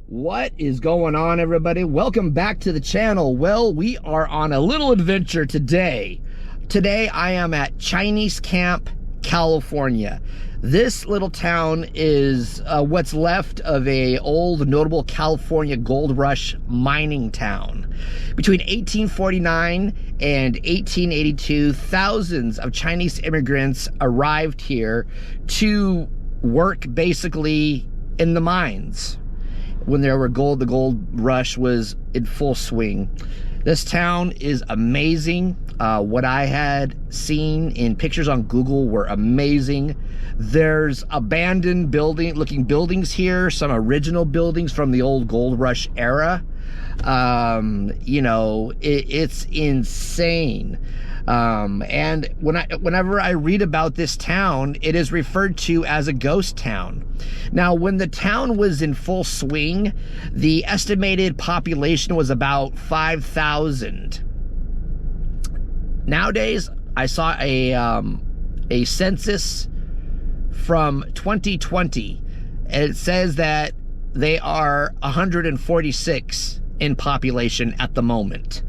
What is going on, everybody? Welcome back to the channel. Well, we are on a little adventure today. Today I am at Chinese Camp, California. This little town is what's left of a old notable California gold rush mining town. Between 1849 and 1882, thousands of Chinese immigrants arrived here to work basically in the mines. When there were gold, the gold rush was in full swing. This town is amazing. What I had seen in pictures on Google were amazing. There's abandoned looking buildings here, some original buildings from the old gold rush era. You know, it's insane. And whenever I read about this town, it is referred to as a ghost town. Now, when the town was in full swing, the estimated population was about 5,000. Nowadays, I saw a census from 2020, and it says that they are 146 in population at the moment.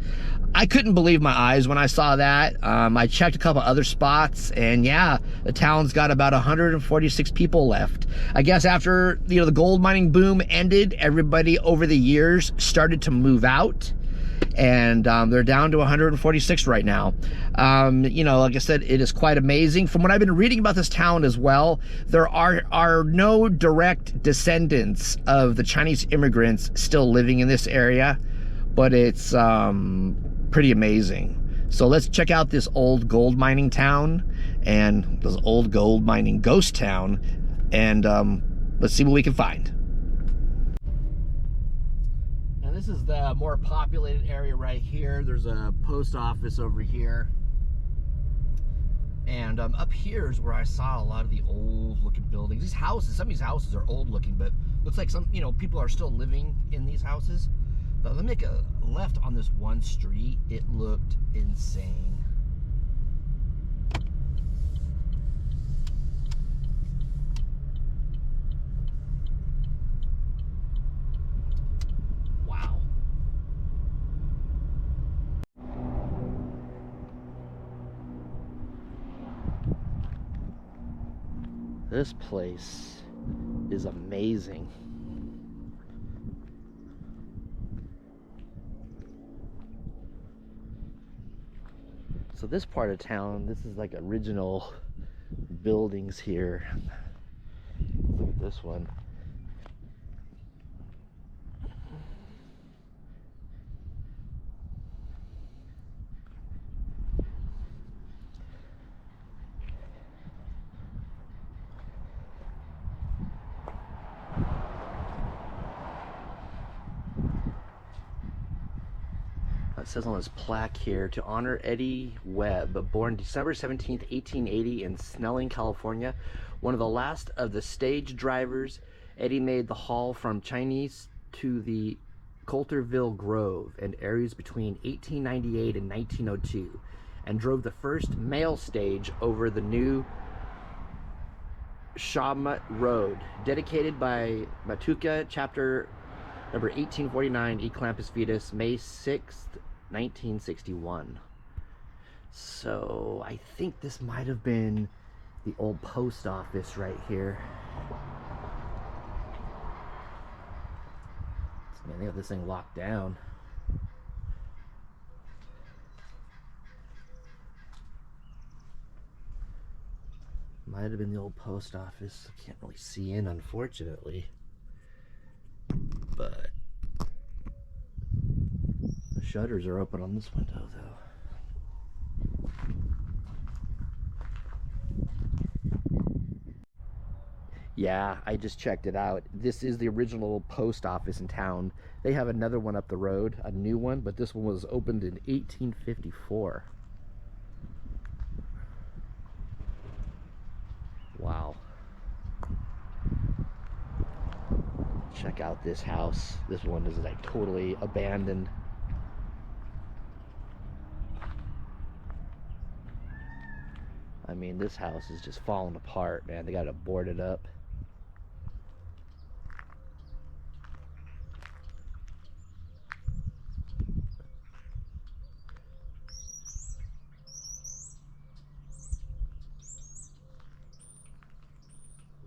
I couldn't believe my eyes when I saw that. I checked a couple other spots, and yeah, the town's got about 146 people left. I guess after, you know, the gold mining boom ended, everybody over the years started to move out, and they're down to 146 right now. You know, like I said, it is quite amazing. From what I've been reading about this town as well, there are no direct descendants of the Chinese immigrants still living in this area, but it's pretty amazing. So let's check out this old gold mining town and this old gold mining ghost town, and let's see what we can find. Now this is the more populated area right here. There's a post office over here, and up here is where I saw a lot of the old looking buildings. These houses, some of these houses are old looking, but looks like some, you know, people are still living in these houses. But let me make a left on this one street. It looked insane. Wow. This place is amazing. So this part of town, this is like original buildings here. Look at this one. It says on this plaque here, to honor Eddie Webb, born December 17th, 1880 in Snelling, California, one of the last of the stage drivers. Eddie made the haul from Chinese to the Coulterville Grove and areas between 1898 and 1902, and drove the first mail stage over the new Shawmut Road, dedicated by Matuka, chapter number 1849, E Clampus Vetus, May 6th, 1961. So I think this might have been the old post office right here. Man, they got this thing locked down. Might have been the old post office. I can't really see in, unfortunately. But the shutters are open on this window, though. Yeah, I just checked it out. This is the original post office in town. They have another one up the road, a new one, but this one was opened in 1854. Wow. Check out this house. This one is like totally abandoned. I mean, this house is just falling apart, man. They got it boarded up.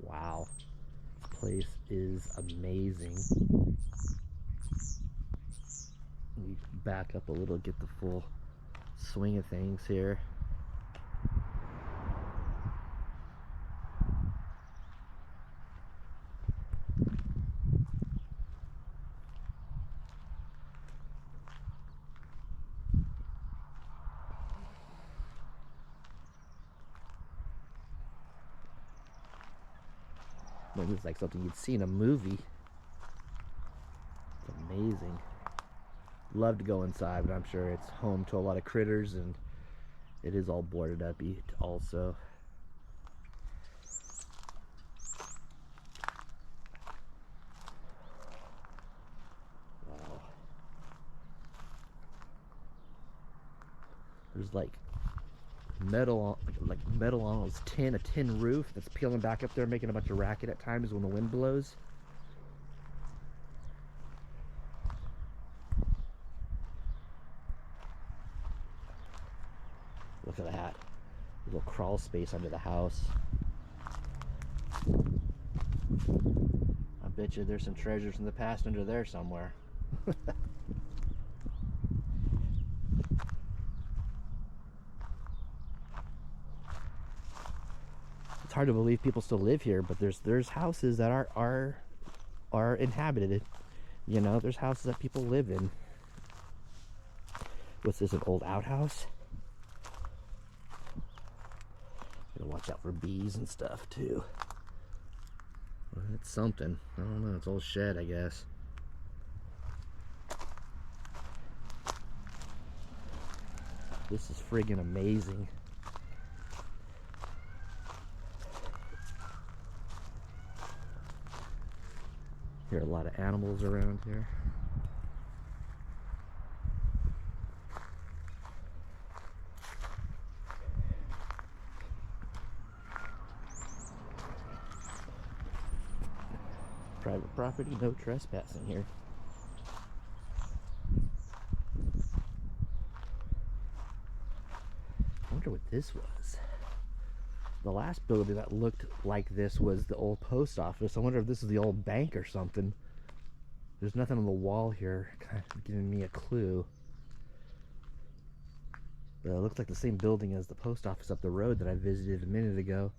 Wow, this place is amazing. We back up a little, get the full swing of things here. Well, this is like something you'd see in a movie. It's amazing. Love to go inside, but I'm sure it's home to a lot of critters, and it is all boarded up also. Wow. There's like metal on this tin, a tin roof that's peeling back up there, making a bunch of racket at times when the wind blows. Look at that little crawl space under the house. I bet you there's some treasures in the past under there somewhere. It's hard to believe people still live here, but there's houses that are inhabited. You know, there's houses that people live in. What's this, an old outhouse? Gotta watch out for bees and stuff too. Well, it's something. I don't know, it's an old shed, I guess. This is friggin' amazing. There are a lot of animals around here. Private property, no trespassing here. I wonder what this was. The last building that looked like this was the old post office. I wonder if this is the old bank or something. There's nothing on the wall here kind of giving me a clue. It looks like the same building as the post office up the road that I visited a minute ago.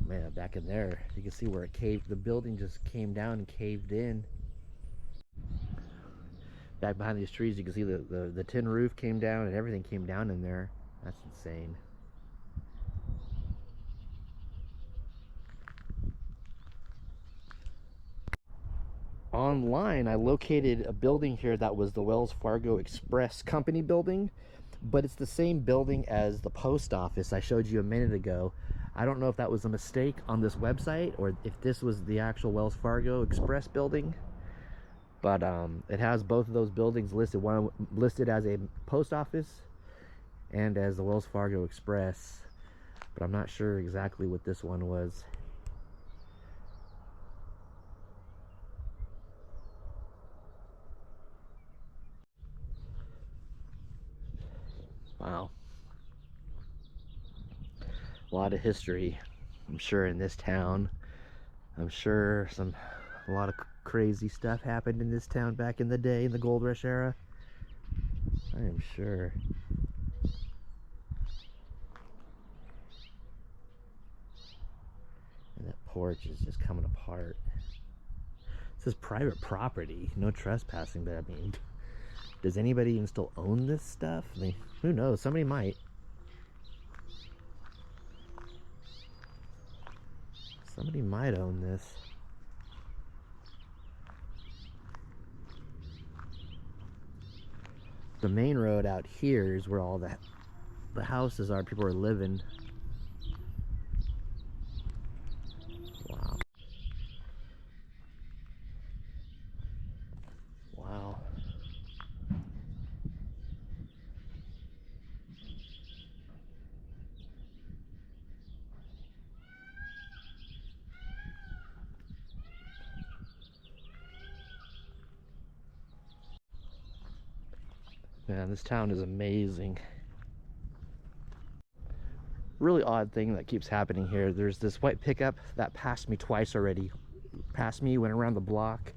Man, back in there, you can see where it caved. The building just came down and caved in. Back behind these trees, you can see the tin roof came down and everything came down in there. That's insane. Online, I located a building here that was the Wells Fargo Express company building, but it's the same building as the post office I showed you a minute ago. I don't know if that was a mistake on this website or if this was the actual Wells Fargo Express building, but it has both of those buildings listed, one listed as a post office and as the Wells Fargo Express, but I'm not sure exactly what this one was. Wow. A lot of history, I'm sure, in this town. I'm sure a lot of crazy stuff happened in this town back in the day, in the gold rush era. I am sure. And that porch is just coming apart. It says private property, no trespassing, but I mean, does anybody even still own this stuff? I mean, who knows? Somebody might. Somebody might own this. The main road out here is where all the houses are. People are living. Wow. Wow. Man, this town is amazing. Really odd thing that keeps happening here. There's this white pickup that passed me twice already. Passed me, went around the block,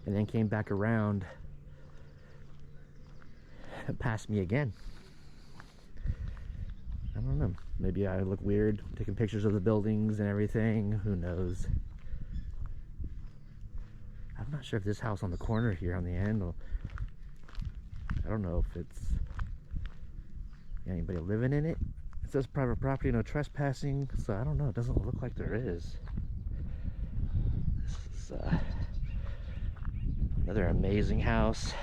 and then came back around and passed me again. I don't know. Maybe I look weird taking pictures of the buildings and everything. Who knows? I'm not sure if this house on the corner here on the end will, I don't know if it's anybody living in it. It says private property, no trespassing, so I don't know. It doesn't look like there is. This is another amazing house,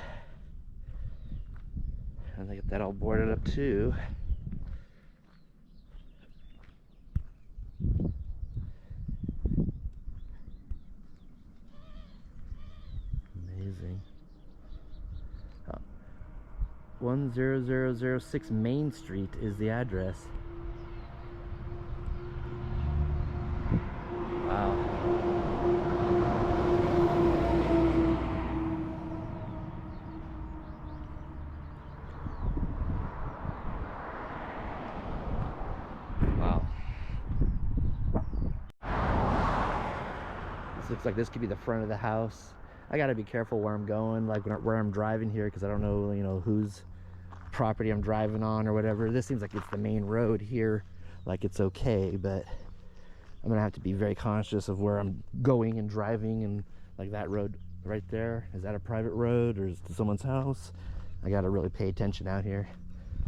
and they get that all boarded up too. Amazing. 10006 Main Street is the address. Wow. Wow. This looks like this could be the front of the house. I gotta be careful where I'm going, like where I'm driving here, because I don't know, you know, whose property I'm driving on or whatever. This seems like it's the main road here, like it's okay, but I'm gonna have to be very conscious of where I'm going and driving. And like that road right there, is that a private road or is it someone's house? I gotta really pay attention out here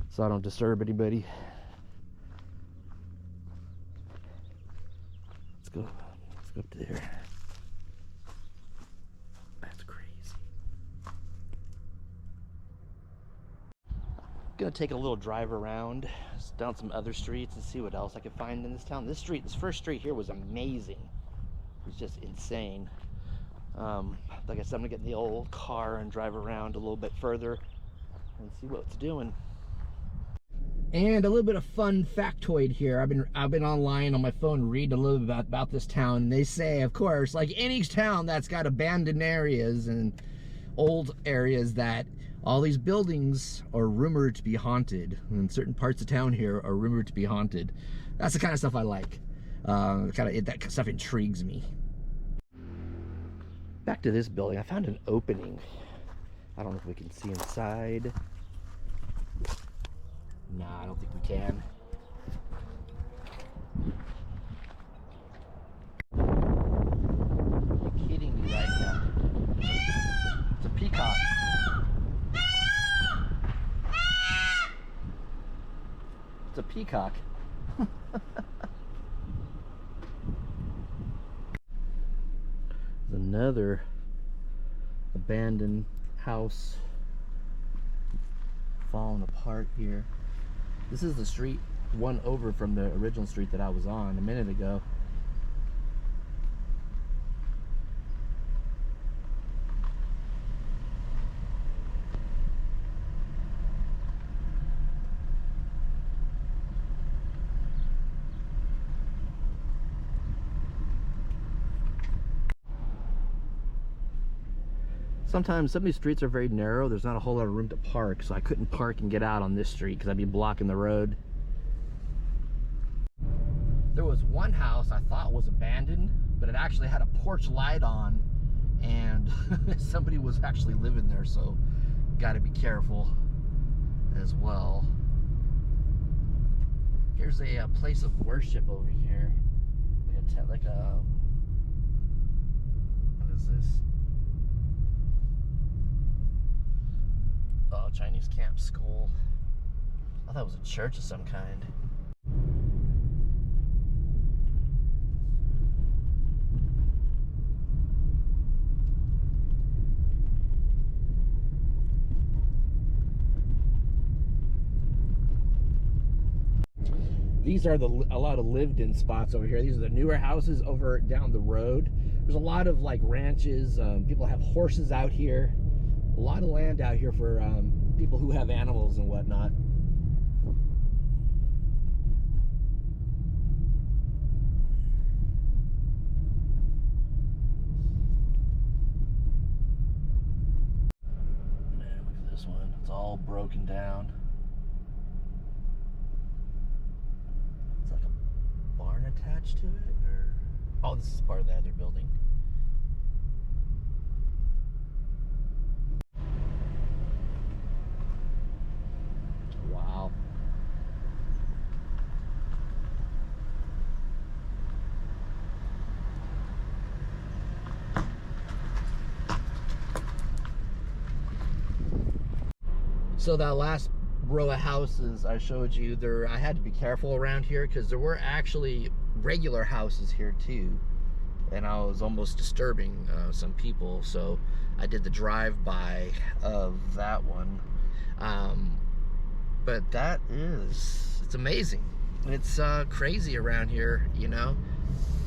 so I don't disturb anybody. Let's go up to there. That's crazy. Gonna take a little drive around down some other streets and see what else I can find in this town. This first street here was amazing. It was just insane. Like I said, I'm gonna get in the old car and drive around a little bit further and see what it's doing. And a little bit of fun factoid here. I've been online on my phone reading a little bit about this town, and they say, of course, like any town that's got abandoned areas and old areas, that all these buildings are rumored to be haunted, and certain parts of town here are rumored to be haunted. That's the kind of stuff I like. That stuff intrigues me. Back to this building, I found an opening. I don't know if we can see inside. Nah, I don't think we can. Are you kidding me right now? It's a peacock. It's a peacock. There's another abandoned house falling apart here. This is the street one over from the original street that I was on a minute ago. Sometimes some of these streets are very narrow. There's not a whole lot of room to park, so I couldn't park and get out on this street because I'd be blocking the road. There was one house I thought was abandoned, but it actually had a porch light on, and somebody was actually living there, so got to be careful as well. Here's a place of worship over here. Like a what is this? Oh, Chinese camp school. I thought it was a church of some kind. These are a lot of lived-in spots over here. These are the newer houses over down the road. There's a lot of like ranches. People have horses out here. A lot of land out here for people who have animals and whatnot. Man, look at this one. It's all broken down. It's like a barn attached to it, or oh, this is part of the other building. Wow. So that last row of houses I showed you, I had to be careful around here because there were actually regular houses here too, and I was almost disturbing some people, so I did the drive-by of that one. But it's amazing. It's crazy around here, you know.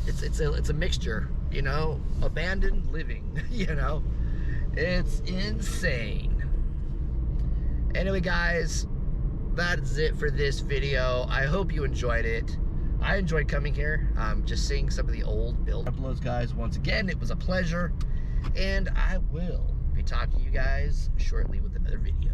It's a mixture, you know, abandoned living, you know. It's insane. Anyway, guys, that is it for this video. I hope you enjoyed it. I enjoyed coming here, just seeing some of the old build-uploads, guys. Once again, it was a pleasure, and I will be talking to you guys shortly with another video.